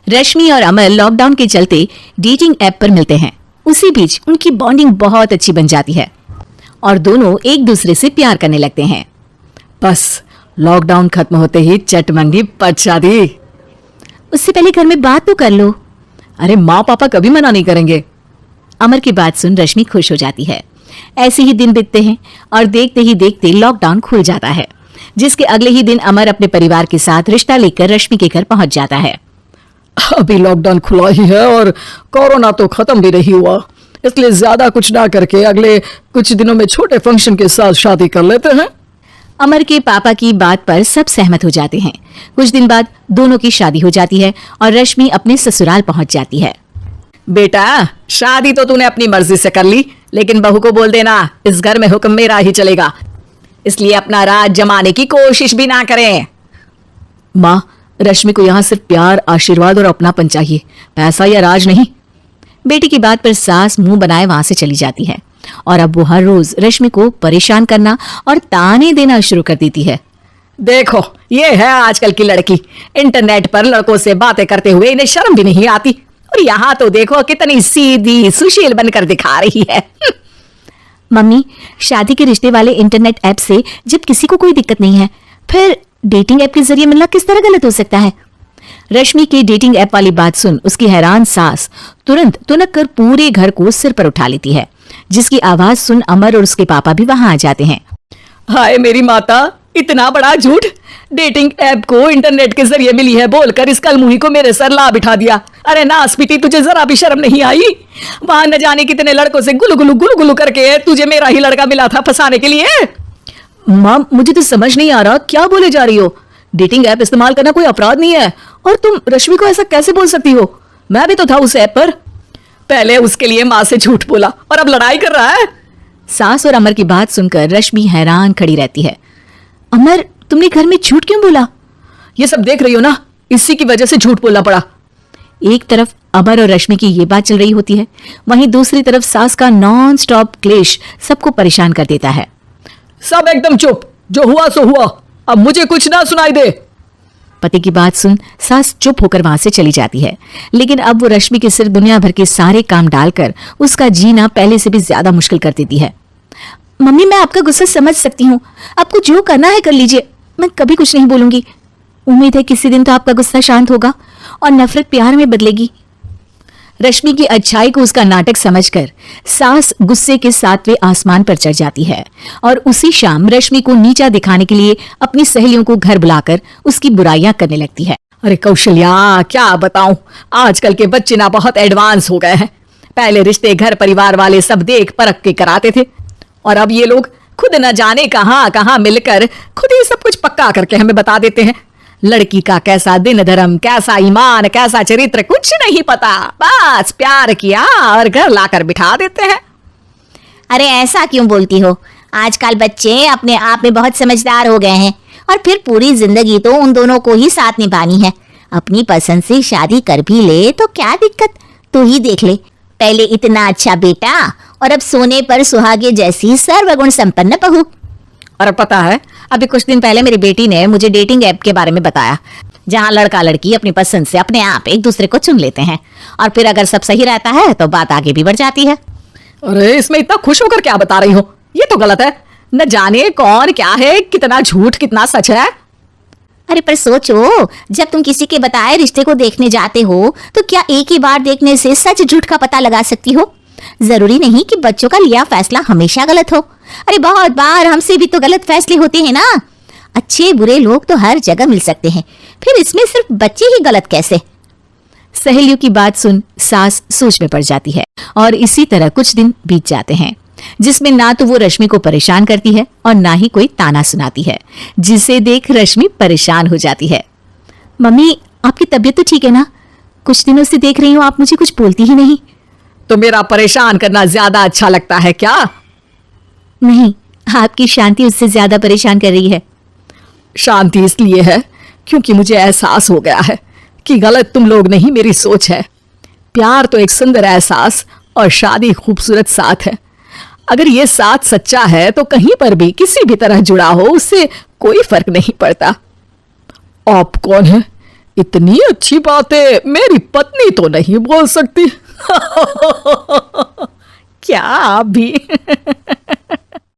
रश्मि और अमर लॉकडाउन के चलते डेटिंग ऐप पर मिलते हैं। उसी बीच उनकी बॉन्डिंग बहुत अच्छी बन जाती है और दोनों एक दूसरे से प्यार करने लगते हैं। बस लॉकडाउन खत्म होते ही चटमंगी पट शादी। उससे पहले घर में बात तो कर लो। अरे माँ पापा कभी मना नहीं करेंगे। अमर की बात सुन रश्मि खुश हो जाती है। ऐसे ही दिन बीतते हैं और देखते ही देखते लॉकडाउन खुल जाता है, जिसके अगले ही दिन अमर अपने परिवार के साथ रिश्ता लेकर रश्मि के घर पहुंच जाता है। अभी लॉकडाउन खुला ही है और कोरोना तो खत्म भी नहीं हुआ, इसलिए ज्यादा कुछ ना करके अगले कुछ दिनों में छोटे फंक्शन के साथ शादी कर लेते हैं। अमर के पापा की बात पर सब सहमत हो जाते हैं। कुछ दिन बाद दोनों की शादी हो जाती है और रश्मि अपने ससुराल पहुंच जाती है। बेटा, शादी तो तूने अपनी मर्जी से कर ली, लेकिन बहू को बोल देना इस घर में हुक्म मेरा ही चलेगा, इसलिए अपना राज जमाने की कोशिश भी ना करें। माँ, रश्मि को यहाँ सिर्फ प्यार, आशीर्वाद और अपनापन चाहिए, पैसा या राज नहीं। बेटी की बात पर सास मुंह बनाए वहां से चली जाती है और अब वो हर रोज रश्मि को परेशान करना और ताने देना शुरू कर देती है। देखो, ये है आजकल की लड़की, इंटरनेट पर लड़कों से बातें करते हुए इन्हें शर्म भी नहीं आती, और यहाँ तो देखो कितनी सीधी सुशील बनकर दिखा रही है। मम्मी, शादी के रिश्ते वाले इंटरनेट ऐप से जब किसी को कोई दिक्कत नहीं है, फिर डेटिंग ऐप के जरिए मिलना किस तरह गलत हो सकता है? रश्मि की डेटिंग ऐप वाली बात सुन उसकी हैरान सास तुरंत तुनक कर पूरे घर को सिर पर उठा लेती है, जिसकी आवाज सुन अमर और उसके पापा भी वहां आ जाते हैं। हाय मेरी माता, इतना बड़ा झूठ! डेटिंग ऐप को इंटरनेट के जरिए मिली है बोलकर इस कलमुही को मेरे सर ला बिठा दिया। अरे नासपीटी, तुझे जरा भी शर्म नहीं आई? वहां न जाने कितने लड़कों से गुलगुलू गुलगुलू करके तुझे मेरा ही लड़का मिला था फंसाने के लिए। मां, मुझे तो समझ नहीं आ रहा क्या बोले जा रही हो। डेटिंग ऐप इस्तेमाल करना कोई अपराध नहीं है, और तुम रश्मि को ऐसा कैसे बोल सकती हो? मैं भी तो था उस ऐप पर। पहले उसके लिए माँ से झूठ बोला और अब लड़ाई कर रहा है। सास और अमर की बात सुनकर रश्मि हैरान खड़ी रहती है। अमर, तुमने घर में झूठ क्यों बोला? ये सब देख रही हो ना, इसी की वजह से झूठ बोलना पड़ा। एक तरफ अमर और रश्मि की ये बात चल रही होती है, वहीं दूसरी तरफ सास का नॉन स्टॉप क्लेश सबको परेशान कर देता है। सब एकदम चुप, जो हुआ सो हुआ, अब मुझे कुछ ना सुनाई दे। पति की बात सुन सास चुप होकर वहां से चली जाती है, लेकिन अब वो रश्मि के सिर दुनिया भर के सारे काम डालकर उसका जीना पहले से भी ज्यादा मुश्किल कर देती है। मम्मी, मैं आपका गुस्सा समझ सकती हूँ, आपको जो करना है कर लीजिए, मैं कभी कुछ नहीं बोलूंगी। उम्मीद है किसी दिन तो आपका गुस्सा शांत होगा और नफरत प्यार में बदलेगी। रश्मि की अच्छाई को उसका नाटक समझकर सास गुस्से के 7वें आसमान पर चढ़ जाती है और उसी शाम रश्मि को नीचा दिखाने के लिए अपनी सहेलियों को घर बुलाकर उसकी बुराइयां करने लगती है। अरे कौशल्या, क्या बताऊं, आजकल के बच्चे ना बहुत एडवांस हो गए हैं। पहले रिश्ते घर परिवार वाले सब देख परख के कराते थे, और अब ये लोग खुद न जाने कहां कहां मिलकर खुद ही सब कुछ पक्का करके हमें बता देते हैं। लड़की का कैसा दिन धर्म, कैसा ईमान, कैसा चरित्र, कुछ नहीं पता, बस प्यार किया और घर लाकर बिठा देते हैं। अरे ऐसा क्यों बोलती हो? आजकल बच्चे अपने आप में बहुत समझदार हो गए हैं, और फिर पूरी जिंदगी तो उन दोनों को ही साथ निभानी है। अपनी पसंद से शादी कर भी ले तो क्या दिक्कत? तू ही देख ले, पहले इतना अच्छा बेटा और अब सोने पर सुहागे जैसी सर्वगुण संपन्न बहू। और पता है, अभी कुछ दिन पहले मेरी बेटी ने मुझे डेटिंग ऐप के बारे में बताया, जहां लड़का लड़की अपनी पसंद से अपने आप एक दूसरे को चुन लेते हैं, और फिर अगर सब सही रहता है तो बात आगे भी बढ़ जाती है। अरे इसमें इतना खुश होकर क्या बता रही हो? ये तो गलत है। न जाने कौन क्या है, कितना झूठ कितना सच है। अरे पर सोचो, जब तुम किसी के बताए रिश्ते को देखने जाते हो तो क्या एक ही बार देखने से सच झूठ का पता लगा सकती हो? जरूरी नहीं कि बच्चों का लिया फैसला हमेशा गलत हो। अरे बहुत बार हमसे भी तो गलत फैसले होते हैं ना। अच्छे बुरे लोग तो हर जगह मिल सकते हैं, फिर इसमें सिर्फ बच्चे ही गलत कैसे? सहेलियों की बात सुन सास सोच में पड़ जाती है और इसी तरह कुछ दिन बीत जाते हैं, जिसमें ना तो वो रश्मि को परेशान करती है और ना ही कोई ताना सुनाती है, जिसे देख रश्मि परेशान हो जाती है। मम्मी, आपकी तबीयत तो ठीक है ना? कुछ दिनों से देख रही हूँ आप मुझे कुछ बोलती ही नहीं। तो मेरा परेशान करना ज्यादा अच्छा लगता है क्या? नहीं, आपकी शांति उससे ज्यादा परेशान कर रही है। शांति इसलिए है क्योंकि मुझे एहसास हो गया है कि गलत तुम लोग नहीं, मेरी सोच है। प्यार तो एक सुंदर एहसास और शादी खूबसूरत साथ है। अगर ये साथ सच्चा है तो कहीं पर भी किसी भी तरह जुड़ा हो उससे कोई फर्क नहीं पड़ता। आप कौन है? इतनी अच्छी बातें मेरी पत्नी तो नहीं बोल सकती। क्या आप भी